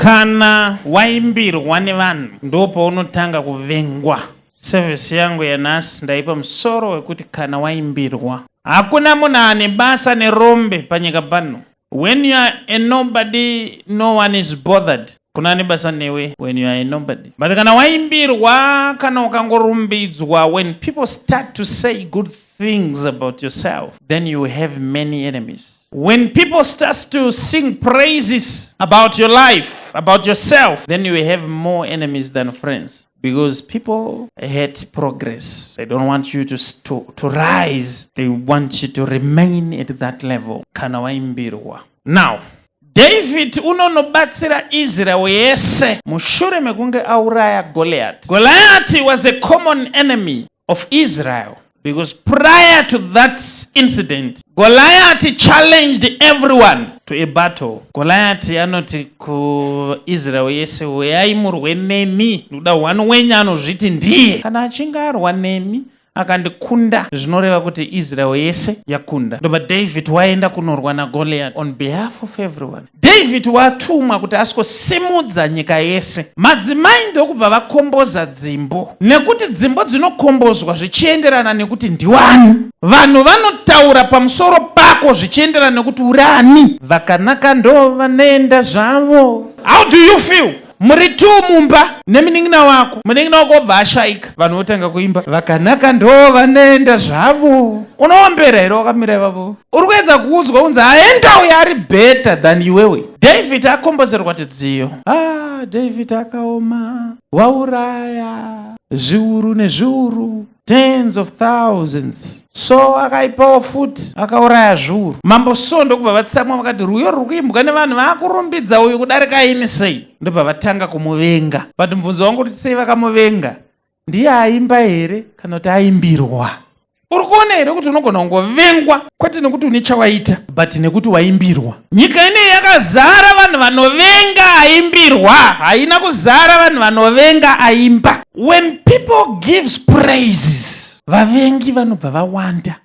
Kana waimbirwa nevanhu ndipo unotanga kuvengwa. Service yangu yanhasi ndaipa musoro wekuti kana waimbirwa. Hakuna munhu ane basa nerombe panyika pano. When you are a nobody, no one is bothered. Kuna ane basa newe when you are a nobody. But kana waimbirwa, kana ukangorumbidzwa, when people start to say good things about yourself, then you have many enemies. When people start to sing praises about your life, about yourself, then you have more enemies than friends. Because people hate progress. They don't want you to rise. They want you to remain at that level. Kana waimbirwa. Now, David unonobatsira Israel yese mushure mekunge auraya Goliath. Goliath was a common enemy of Israel. Because prior to that incident, Goliath challenged everyone to a battle. Goliath anoti ku Israel yese weaimurwe neni, nuda wanu wenya anozviti ndiye. Kana achinga arwa neni, akandikunda, zvinoreva kuti Israel yese yakunda. Ndobva David waenda kunorwa na Goliath on behalf of everyone. David watumwa kuti asikosimudza nyika yese. Madzimai ndokubva vakomboza dzimbo, nekuti dzimbo dzinokombozwa zvichienderana nekuti ndiwani. Vanhu vanotaura pamusoro pako zvichienderana nekuti urani. Vakanaka ndo vanoenda zvavo. How do you feel? Muri tu mumba neminingina wako, muningina wako obva ashaika, vanhu votanga kuimba vakanaka ndo vanoenda zvavo. Unoombera here wakamira ipapo? Uri kuedza kuudzwa unzi aenda uyo ari better than iwewe. David akombozerwa chidziyo. David akaoma, wauraya zviuru nezviuru, tens of thousands. So akaipawo futi akauraya zviuru. Mambo Saul ndokubva vatsamwa vakati rwiyo ruri kuimbwa nevanhu vaakurumbidza uyu kudarika ini sei. Ndobva vatanga kumuvenga. But mubvunzo wangu kuti sei vakamuvenga? Ndiye aimba here kana kuti aimbirwa? Uri kuona here kuti unogona kungovengwa kwete nekuti une chawaita, but nekuti waimbirwa. Nyika ineyi yakazara vanhu vanovenga aimbirwa, haina kuzara vanhu vanovenga aimba. When people gives praises, vavengi vanobva vawanda.